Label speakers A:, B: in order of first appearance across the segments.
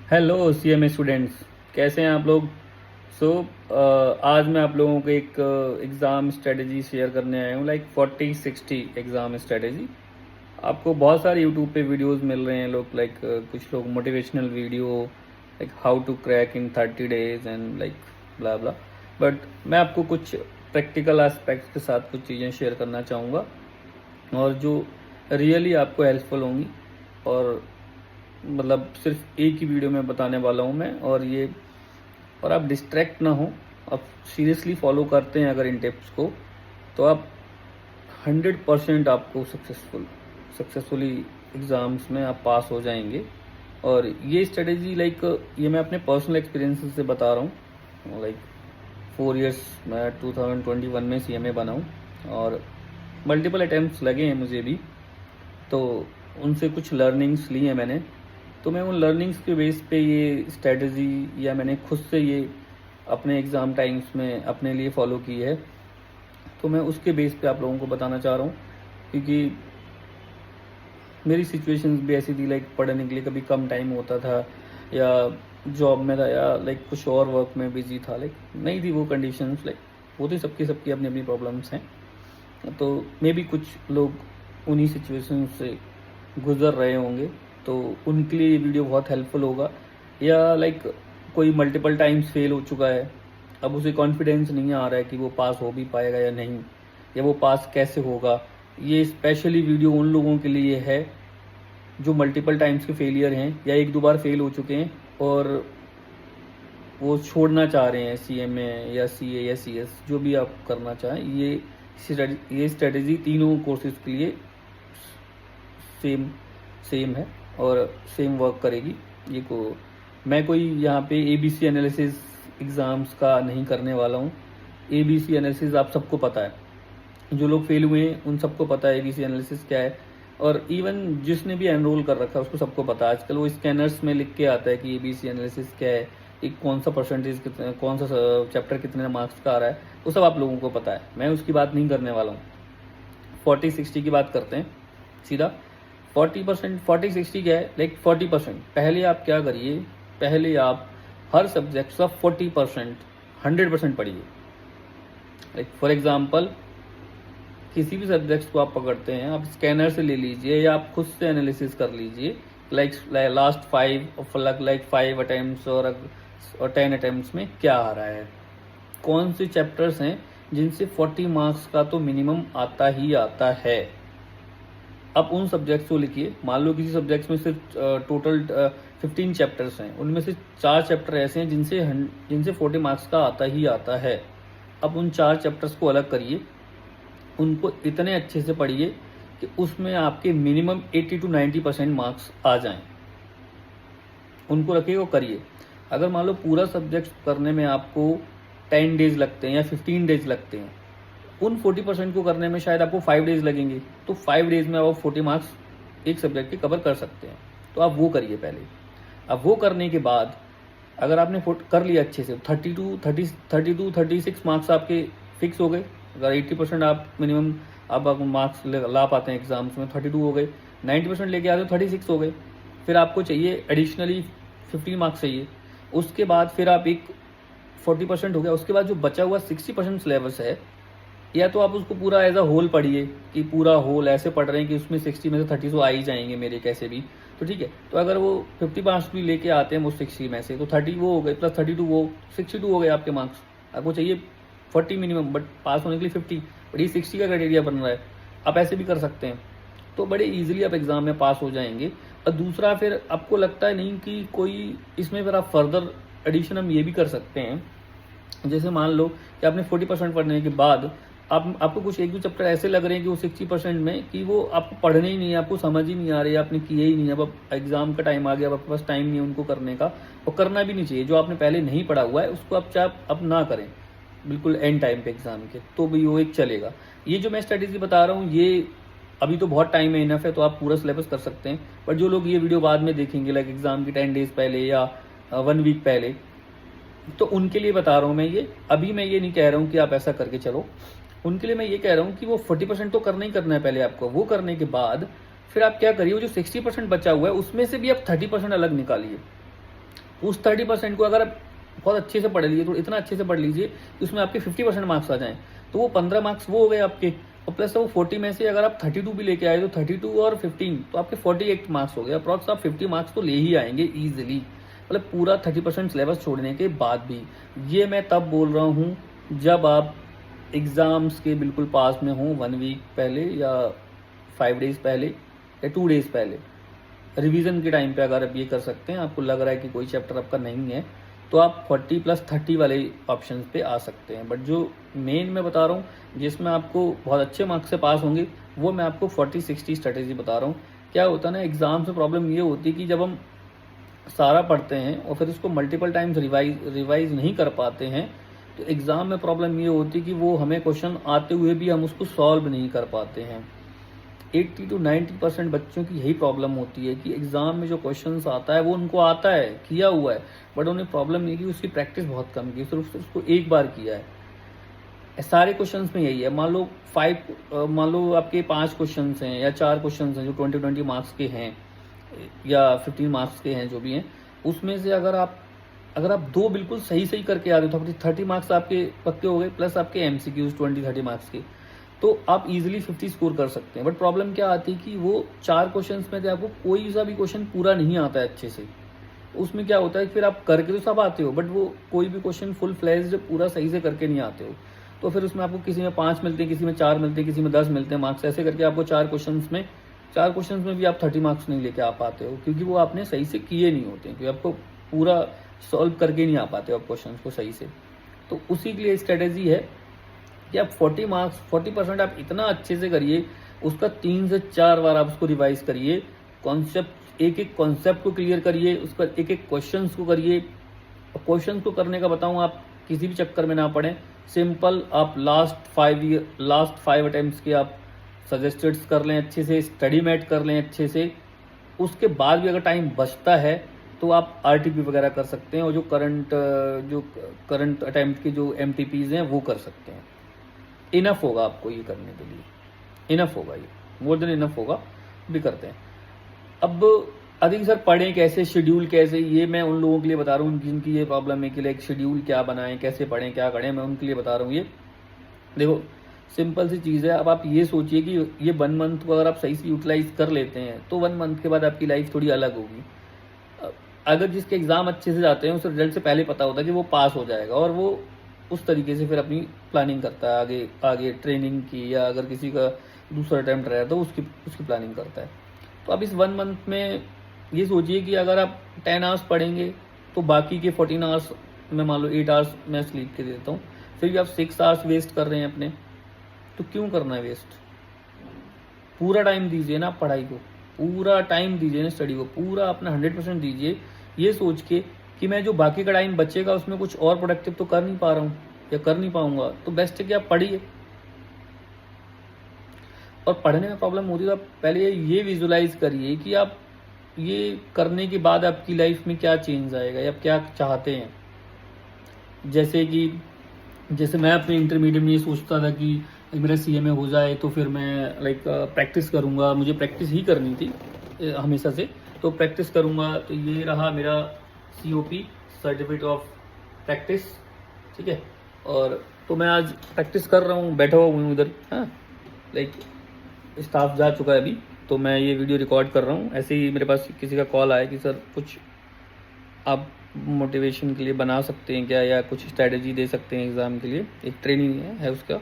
A: Hello CMA students, कैसे हैं आप लोग। सो आज मैं आप लोगों को एक एग्ज़ाम स्ट्रेटजी शेयर करने आया हूँ, लाइक 40-60 एग्ज़ाम स्ट्रेटजी। आपको बहुत सारे यूट्यूब पे वीडियोस मिल रहे हैं, लोग लाइक कुछ लोग motivational video like how to crack in 30 days and like blah blah. But मैं आपको कुछ प्रैक्टिकल एस्पेक्ट्स के साथ कुछ चीज़ें शेयर करना चाहूँगा और जो रियली आपको हेल्पफुल होंगी। और मतलब सिर्फ एक ही वीडियो में बताने वाला हूँ मैं, और आप डिस्ट्रैक्ट ना हो। आप सीरियसली फॉलो करते हैं अगर इन टिप्स को, तो आप 100% आपको सक्सेसफुली एग्ज़ाम्स में आप पास हो जाएंगे। और ये स्ट्रेटेजी लाइक ये मैं अपने पर्सनल एक्सपीरियंस से बता रहा हूँ। लाइक 4 इयर्स मैं 2021 में सीएमए बना हूँ और मल्टीपल अटैम्प्ट्स लगे हैं मुझे भी, तो उनसे कुछ लर्निंग्स ली हैं मैंने। तो मैं उन लर्निंग्स के बेस पे ये स्ट्रेटजी या मैंने खुद से ये अपने एग्ज़ाम टाइम्स में अपने लिए फॉलो की है। तो मैं उसके बेस पे आप लोगों को बताना चाह रहा हूँ, क्योंकि मेरी सिचुएशंस भी ऐसी थी, लाइक पढ़ने के लिए कभी कम टाइम होता था या जॉब में था या लाइक कुछ और वर्क में बिजी था, लाइक नहीं थी वो कंडीशंस। लाइक वो तो सबकी सबकी अपनी अपनी प्रॉब्लम्स हैं, तो मे भी कुछ लोग उन्हीं सिचुएशन से गुजर रहे होंगे, तो उनके लिए ये वीडियो बहुत हेल्पफुल होगा। या लाइक कोई मल्टीपल टाइम्स फेल हो चुका है, अब उसे कॉन्फिडेंस नहीं आ रहा है कि वो पास हो भी पाएगा या नहीं, या वो पास कैसे होगा। ये स्पेशली वीडियो उन लोगों के लिए है जो मल्टीपल टाइम्स के फेलियर हैं या एक दो बार फेल हो चुके हैं और वो छोड़ना चाह रहे हैं सीएमए या सीए या सीएस, जो भी आप करना चाहें। ये स्ट्रेटजी तीनों कोर्सेज के लिए सेम सेम है और सेम वर्क करेगी। मैं कोई यहाँ पे एबीसी एनालिसिस एग्ज़ाम्स का नहीं करने वाला हूँ। एबीसी एनालिसिस आप सबको पता है, जो लोग फेल हुए हैं उन सबको पता है एबीसी एनालिसिस क्या है। और इवन जिसने भी एनरोल कर रखा है उसको सबको पता है। आजकल वो स्कैनर्स में लिख के आता है कि एबीसी एनालिसिस क्या है, एक कौन सा परसेंटेज कितने, कौन सा चैप्टर कितने मार्क्स का आ रहा है, वो सब आप लोगों को पता है। मैं उसकी बात नहीं करने वाला हूँ। 40-60 की बात करते हैं सीधा। 40%, 40-60 क्या है, लाइक 40%। पहले आप क्या करिए, पहले आप हर सब्जेक्ट का 40%, 100% पढ़िए। लाइक फॉर एग्जाम्पल किसी भी सब्जेक्ट को आप पकड़ते हैं, आप स्कैनर से ले लीजिए या आप खुद से एनालिसिस कर लीजिए। लाइक लास्ट 5 अटेम्प्ट्स और 10 अटेम्प्ट्स में क्या आ रहा है, कौन से चैप्टर्स हैं जिनसे 40 मार्क्स का तो मिनिमम आता ही आता है। अब उन सब्जेक्ट्स को लिखिए। मान लो किसी सब्जेक्ट्स में सिर्फ टोटल 15 चैप्टर्स हैं, उनमें से 4 चैप्टर ऐसे हैं जिनसे 40 मार्क्स का आता ही आता है। अब उन 4 चैप्टर्स को अलग करिए, उनको इतने अच्छे से पढ़िए कि उसमें आपके मिनिमम 80 to 90% मार्क्स आ जाएं। उनको रखिए और करिए। अगर मान लो पूरा सब्जेक्ट करने में आपको 10 डेज लगते हैं या 15 डेज लगते हैं, उन 40% को करने में शायद आपको 5 डेज लगेंगे, तो 5 डेज में आप 40 मार्क्स एक सब्जेक्ट के कवर कर सकते हैं। तो आप वो करिए पहले। अब वो करने के बाद अगर आपने कर लिया अच्छे से, 36 मार्क्स आपके फिक्स हो गए। अगर 80% आप मिनिमम अब मार्क्स ला पाते हैं एग्जाम्स में, 32 हो गए। 90% लेके आते हो, 36 हो गए। फिर आपको चाहिए एडिशनली 15 मार्क्स चाहिए। उसके बाद फिर आप एक 40% हो गया, उसके बाद जो बचा हुआ 60% सिलेबस है, या तो आप उसको पूरा एज अ होल पढ़िए कि पूरा होल ऐसे पढ़ रहे हैं कि उसमें 60 में से 30 तो आ ही जाएंगे मेरे कैसे भी, तो ठीक है। तो अगर वो 50 मार्क्स भी लेके आते हैं वो 60 में से, तो 30 वो हो गए प्लस 32 वो 62 हो गए आपके मार्क्स। आपको चाहिए 40 मिनिमम, बट पास होने के लिए 50, बट ये 60 का क्राइटेरिया बन रहा है। आप ऐसे भी कर सकते हैं, तो बड़े ईजिली आप एग्जाम में पास हो जाएंगे। और दूसरा, फिर आपको लगता है नहीं कि कोई इसमें, फिर आप फर्दर एडिशन हम ये भी कर सकते हैं। जैसे मान लो कि आपने 40% पढ़ने के बाद आपको कुछ एक दो चैप्टर ऐसे लग रहे हैं कि वो 60% में कि वो आपको पढ़ने ही नहीं है, आपको समझ ही नहीं आ रही है, आपने किए ही नहीं है। अब एग्जाम का टाइम आ गया, अब आपके पास टाइम नहीं है उनको करने का, और करना भी नहीं चाहिए। जो आपने पहले नहीं पढ़ा हुआ है उसको आप चाहे अब ना करें बिल्कुल एंड टाइम पे एग्जाम के, तो भी वो एक चलेगा। ये जो मैं स्ट्रेटेजी बता रहा हूँ, ये अभी तो बहुत टाइम है, इनफ है, तो आप पूरा सिलेबस कर सकते हैं। बट जो लोग ये वीडियो बाद में देखेंगे, लाइक एग्जाम की 10 डेज पहले या 1 वीक पहले, तो उनके लिए बता रहा हूँ मैं ये। अभी मैं ये नहीं कह रहा हूँ कि आप ऐसा करके चलो, उनके लिए मैं ये कह रहा हूँ कि वो 40% तो करना ही करना है पहले आपको। वो करने के बाद फिर आप क्या करिए, वो जो 60% बचा हुआ है उसमें से भी आप 30% अलग निकालिए। उस 30% को अगर आप बहुत अच्छे से पढ़ लीजिए, तो इतना अच्छे से पढ़ लीजिए कि उसमें आपके 50% मार्क्स आ जाएं, तो वो 15 मार्क्स वो हो गए आपके, और प्लस वो 40 में से अगर आप 32 भी लेके आए तो 32 और 15 तो आपके 48 मार्क्स हो गए। अप्रॉक्स आप 50 मार्क्स तो ले ही आएंगे ईजिली, मतलब पूरा 30% सिलेबस छोड़ने के बाद भी। ये मैं तब बोल रहा हूँ जब आप एग्ज़ाम्स के बिल्कुल पास में हों, 1 वीक पहले या 5 डेज़ पहले या 2 डेज़ पहले। रिवीजन के टाइम पे अगर आप ये कर सकते हैं, आपको लग रहा है कि कोई चैप्टर आपका नहीं है, तो आप 40+30 वाले ऑप्शन पे आ सकते हैं। बट जो मेन मैं बता रहा हूँ जिसमें आपको बहुत अच्छे मार्क्स से पास होंगे, वो मैं आपको 40-60 स्ट्रेटेजी बता रहा हूँ। क्या होता है ना, एग्जाम से प्रॉब्लम ये होती है कि जब हम सारा पढ़ते हैं और फिर उसको मल्टीपल टाइम्स रिवाइज नहीं कर पाते हैं, तो एग्ज़ाम में प्रॉब्लम ये होती है कि वो हमें क्वेश्चन आते हुए भी हम उसको सॉल्व नहीं कर पाते हैं। 80 to 90% बच्चों की यही प्रॉब्लम होती है कि एग्ज़ाम में जो क्वेश्चंस आता है वो उनको आता है, किया हुआ है, बट उन्हें प्रॉब्लम ये कि उसकी प्रैक्टिस बहुत कम की, सिर्फ उसको एक बार किया है। सारे क्वेश्चंस में यही है। मान लो आपके 5 क्वेश्चंस हैं या 4 क्वेश्चंस हैं जो 20 मार्क्स के हैं या 15 मार्क्स के हैं, जो भी हैं, उसमें से अगर आप 2 बिल्कुल सही सही करके आ रहे हो तो 30 मार्क्स आपके पक्के हो गए, प्लस आपके एमसीक्यूज 20-30 मार्क्स के, तो आप इजीली 50 स्कोर कर सकते हैं। बट प्रॉब्लम क्या आती है कि वो 4 क्वेश्चंस में से आपको कोई सा भी क्वेश्चन पूरा नहीं आता है अच्छे से। उसमें क्या होता है, फिर आप करके तो सब आते हो, बट वो कोई भी क्वेश्चन फुल फ्लैश्ड पूरा सही से करके नहीं आते हो, तो फिर उसमें आपको किसी में 5 मिलते हैं, किसी में 4 मिलते हैं, किसी में 10 मिलते हैं मार्क्स। ऐसे करके आपको 4 क्वेश्चन में भी आप 30 मार्क्स नहीं लेके आ पाते हो, क्योंकि वो आपने सही से किए नहीं होते, क्योंकि आपको पूरा सॉल्व करके नहीं आ पाते हो आप क्वेश्चन को सही से। तो उसी के लिए स्ट्रेटेजी है कि आप 40% आप इतना अच्छे से करिए, उसका 3 से 4 बार आप उसको रिवाइज करिए, एक कॉन्सेप्ट को क्लियर करिए, उसका एक क्वेश्चन को करिए। क्वेश्चन को करने का बताऊं, आप किसी भी चक्कर में ना पड़े, सिंपल आप लास्ट 5 अटेम्प्ट्स के आप सजेस्टेड्स कर लें अच्छे से, स्टडी मैट कर लें अच्छे से। उसके बाद भी अगर टाइम बचता है तो आप आरटीपी वगैरह कर सकते हैं, और जो करंट अटेम्प्ट के जो एमटीपीज हैं वो कर सकते हैं। इनफ होगा आपको ये करने के लिए, इनफ होगा, ये मोर देन इनफ होगा, भी करते हैं। अब अधिक सर पढ़ें कैसे, शेड्यूल कैसे, ये मैं उन लोगों के लिए बता रहा हूँ जिनकी ये प्रॉब्लम है कि लाइक शेड्यूल क्या बनाएं, कैसे पढ़ें, क्या करें, मैं उनके लिए बता रहा हूँ। ये देखो सिंपल सी चीज़ है। अब आप ये सोचिए कि ये 1 मंथ को अगर आप सही से यूटिलाइज कर लेते हैं तो 1 मंथ के बाद आपकी लाइफ थोड़ी अलग होगी। अगर जिसके एग्ज़ाम अच्छे से जाते हैं उसे रिजल्ट से पहले पता होता है कि वो पास हो जाएगा, और वो उस तरीके से फिर अपनी प्लानिंग करता है आगे ट्रेनिंग की, या अगर किसी का दूसरा अटैम्प्ट रहा तो उसकी प्लानिंग करता है। तो अब इस 1 मंथ में ये सोचिए कि अगर आप 10 आवर्स पढ़ेंगे तो बाकी के 14 आवर्स में मान लो 8 आवर्स मैं स्लीप के देता हूँ, फिर भी आप 6 आवर्स वेस्ट कर रहे हैं अपने, तो क्यों करना है वेस्ट? पूरा टाइम दीजिए ना पढ़ाई को, पूरा टाइम दीजिए ना स्टडी को, पूरा अपना 100% दीजिए, ये सोच के कि मैं जो बाकी का टाइम बचेगा उसमें कुछ और प्रोडक्टिव तो कर नहीं पा रहा हूँ या कर नहीं पाऊंगा, तो बेस्ट है कि आप पढ़िए। और पढ़ने में प्रॉब्लम होती है तो आप पहले ये विजुलाइज करिए कि आप ये करने के बाद आपकी लाइफ में क्या चेंज आएगा या आप क्या चाहते हैं। जैसे मैं अपने इंटरमीडिएट में ये सोचता था कि मेरा सीएमए हो जाए तो फिर मैं प्रैक्टिस करूँगा, मुझे प्रैक्टिस ही करनी थी हमेशा से, तो प्रैक्टिस करूँगा। तो ये रहा मेरा COP, सर्टिफिकेट ऑफ प्रैक्टिस, ठीक है। और तो मैं आज प्रैक्टिस कर रहा हूँ, बैठा हुआ हूँ उधर, हाँ, स्टाफ जा चुका है अभी, तो मैं ये वीडियो रिकॉर्ड कर रहा हूँ। ऐसे ही मेरे पास किसी का कॉल आया कि सर कुछ आप मोटिवेशन के लिए बना सकते हैं क्या, या कुछ स्ट्रैटेजी दे सकते हैं एग्ज़ाम के लिए, एक ट्रेनिंग है उसका।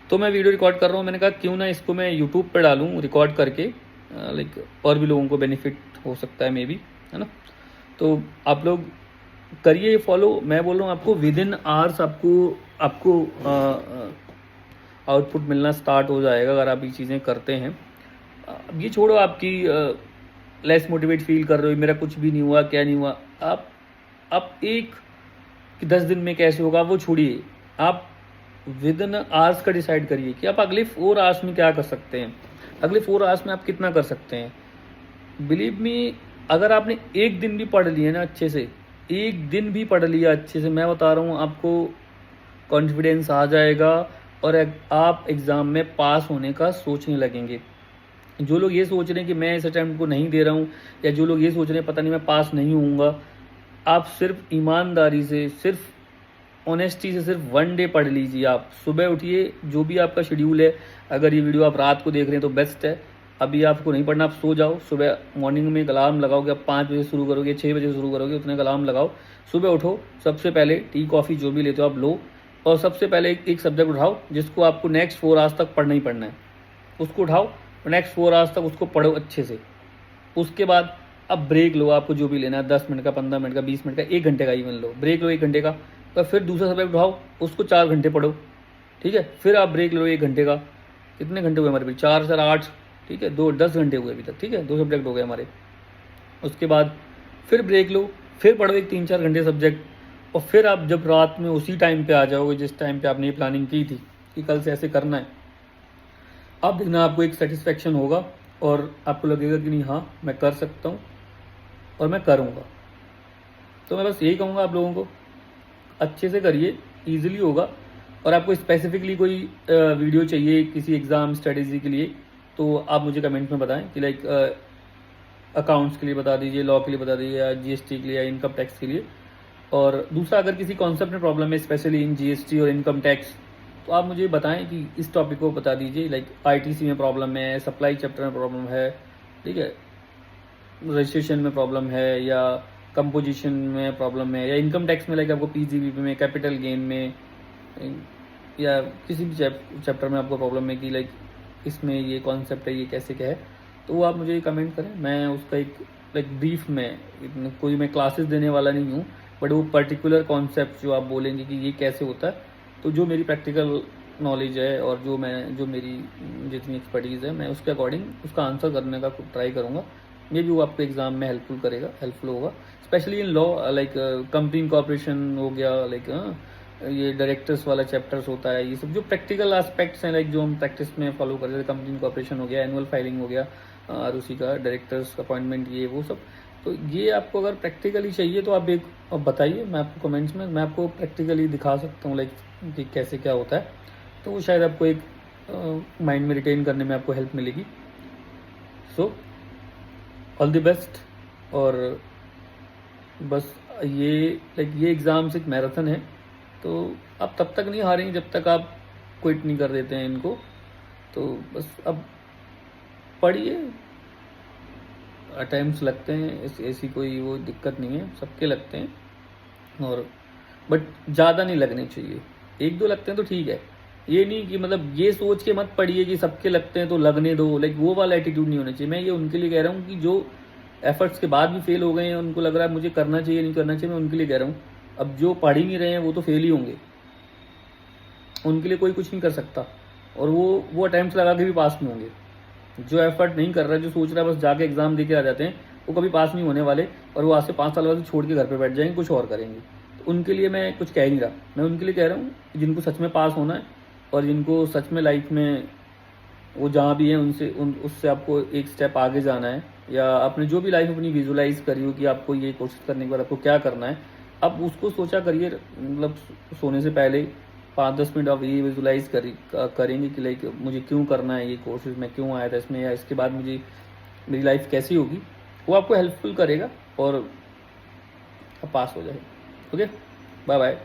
A: तो मैं वीडियो रिकॉर्ड कर रहा हूँ, मैंने कहा क्यों ना इसको मैं यूट्यूब पर डालूँ रिकॉर्ड करके, और भी लोगों को बेनिफिट हो सकता है मे बी, है ना। तो आप लोग करिए फॉलो, मैं बोल रहा हूँ आपको विदिन आवर्स आपको आउटपुट मिलना स्टार्ट हो जाएगा अगर आप ये चीज़ें करते हैं। अब ये छोड़ो आपकी लेस मोटिवेट फील कर रहे हो, मेरा कुछ भी नहीं हुआ, क्या नहीं हुआ, आप एक कि 10 दिन में कैसे होगा वो छोड़िए, आप विद इन आवर्स का डिसाइड करिए कि आप अगले 4 आवर्स में क्या कर सकते हैं, अगले 4 आवर्स में आप कितना कर सकते हैं। बिलीव मी, अगर आपने एक दिन भी पढ़ लिया ना अच्छे से, एक दिन भी पढ़ लिया अच्छे से, मैं बता रहा हूँ आपको कॉन्फिडेंस आ जाएगा और आप एग्ज़ाम में पास होने का सोचने लगेंगे। जो लोग ये सोच रहे हैं कि मैं इस अटैम्प्ट को नहीं दे रहा हूँ, या जो लोग ये सोच रहे हैं पता नहीं मैं पास नहीं होऊंगा, आप सिर्फ ईमानदारी से, सिर्फ ऑनेस्टी से सिर्फ 1 डे पढ़ लीजिए। आप सुबह उठिए, जो भी आपका शेड्यूल है, अगर ये वीडियो आप रात को देख रहे हैं तो बेस्ट है। अभी आपको नहीं पढ़ना, आप सो जाओ। सुबह मॉर्निंग में एक अलार्म लगाओगे, आप 5 बजे शुरू करोगे, 6 बजे शुरू करोगे, उतने का अलार्म लगाओ। सुबह उठो, सबसे पहले टी कॉफ़ी जो भी लेते हो आप लो, और सबसे पहले एक सब्जेक्ट उठाओ जिसको आपको नेक्स्ट 4 आवर्स तक पढ़ना ही पढ़ना है। उसको उठाओ और नेक्स्ट 4 आवर्स तक उसको पढ़ो अच्छे से। उसके बाद अब ब्रेक लो, आपको जो भी लेना है, 10 मिनट का, 15 मिनट का, 20 मिनट का, 1 घंटे का इवन लो, ब्रेक लो 1 घंटे का। तो फिर दूसरा सब्जेक्ट उठाओ, उसको 4 घंटे पढ़ो, ठीक है। फिर आप ब्रेक लो 1 घंटे का। कितने घंटे हुए हमारे भी? 4 4 8, ठीक है, 10 घंटे हुए अभी तक, ठीक है, 2 सब्जेक्ट हो गए हमारे। उसके बाद फिर ब्रेक लो, फिर पढ़ो एक 3-4 घंटे सब्जेक्ट, और फिर आप जब रात में उसी टाइम पे आ जाओगे जिस टाइम पे आपने ये प्लानिंग की थी कि कल से ऐसे करना है, अब देखना आपको एक सेटिस्फेक्शन होगा और आपको लगेगा कि नहीं, हाँ मैं कर सकता हूँ और मैं करूँगा। तो मैं बस यही कहूँगा आप लोगों को, अच्छे से करिए, ईजिली होगा। और आपको स्पेसिफिकली कोई वीडियो चाहिए किसी एग्ज़ाम स्ट्रेटेजी के लिए, तो आप मुझे कमेंट में बताएं कि लाइक अकाउंट्स के लिए बता दीजिए, लॉ के लिए बता दीजिए, या जीएसटी के लिए, या इनकम टैक्स के लिए। और दूसरा, अगर किसी कॉन्सेप्ट में प्रॉब्लम है, स्पेशली इन जीएसटी और इनकम टैक्स, तो आप मुझे बताएं कि इस टॉपिक को बता दीजिए। लाइक आईटीसी में प्रॉब्लम है, सप्लाई चैप्टर में प्रॉब्लम है, ठीक है, रजिस्ट्रेशन में प्रॉब्लम है, या कंपोजिशन में प्रॉब्लम है, या इनकम टैक्स में लाइक आपको पीजीबीपी में, कैपिटल गेन में, या किसी भी चैप्टर में आपको प्रॉब्लम है कि लाइक इसमें ये कॉन्सेप्ट है, ये कैसे क्या है, तो वो आप मुझे कमेंट करें। मैं उसका एक लाइक ब्रीफ में, कोई मैं क्लासेस देने वाला नहीं हूँ, बट वो पर्टिकुलर कॉन्सेप्ट जो आप बोलेंगे कि ये कैसे होता है, तो जो मेरी प्रैक्टिकल नॉलेज है और जो मेरी जितनी एक्सपर्टीज़ है, मैं उसके अकॉर्डिंग उसका आंसर करने का ट्राई करूँगा। मे भी वो आपको एग्जाम में हेल्पफुल होगा, specially in law, like company corporation हो गया, लाइक ये डायरेक्टर्स वाला चैप्टर्स होता है, ये सब जो प्रैक्टिकल एस्पेक्ट्स हैं, लाइक जो हम प्रैक्टिस में फॉलो करते हैं, कंपनी कॉर्पोरेशन हो गया, एनुअल फाइलिंग हो गया, आरओसी का, डायरेक्टर्स अपॉइंटमेंट, ये वो सब। तो ये आपको अगर प्रैक्टिकली चाहिए तो आप बताइए, मैं आपको कमेंट्स में मैं आपको प्रैक्टिकली दिखा सकता हूँ लाइक कि कैसे क्या होता है, तो वो शायद आपको एक माइंड में रिटेन करने में आपको हेल्प मिलेगी। So all the best. और बस ये एग्ज़ाम्स एक मैराथन है, तो आप तब तक नहीं हारेंगे जब तक आप क्विट नहीं कर देते हैं इनको। तो बस अब पढ़िए, अटेम्प्ट्स लगते हैं, ऐसी कोई वो दिक्कत नहीं है, सबके लगते हैं, और बट ज़्यादा नहीं लगने चाहिए। 1-2 लगते हैं तो ठीक है, ये नहीं कि मतलब ये सोच के मत पढ़िए कि सबके लगते हैं तो लगने दो, लाइक वो वाला एटीट्यूड नहीं होना चाहिए। मैं ये उनके लिए कह रहा हूँ कि जो एफर्ट्स के बाद भी फेल हो गए हैं, उनको लग रहा है मुझे करना चाहिए नहीं करना चाहिए, मैं उनके लिए कह रहा हूँ। अब जो पढ़ ही नहीं रहे हैं वो तो फेल ही होंगे, उनके लिए कोई कुछ नहीं कर सकता, और वो अटेम्प्ट्स लगा के भी पास नहीं होंगे। जो एफर्ट नहीं कर रहा है, जो सोच रहा है बस जाके एग्जाम दे के आ जाते हैं, वो कभी पास नहीं होने वाले, और वो आज से 5 साल बाद छोड़ के घर पे बैठ जाएंगे, कुछ और करेंगे। तो उनके लिए मैं कुछ कह नहीं रहा, मैं उनके लिए कह रहा हूँ जिनको सच में पास होना है, और जिनको सच में लाइफ में वो जहाँ भी हैं उससे आपको एक स्टेप आगे जाना है, या आपने जो भी लाइफ अपनी विजुलाइज करी हो कि आपको ये कोशिश करने के बाद आपको क्या करना है, अब उसको सोचा करिए। मतलब सोने से पहले 5-10 मिनट आप ये विजुलाइज करेंगे कि लाइक मुझे क्यों करना है ये कोर्सेज, मैं क्यों आया था इसमें, या इसके बाद मेरी लाइफ कैसी होगी, वो आपको हेल्पफुल करेगा और आप पास हो जाए। Okay, bye bye.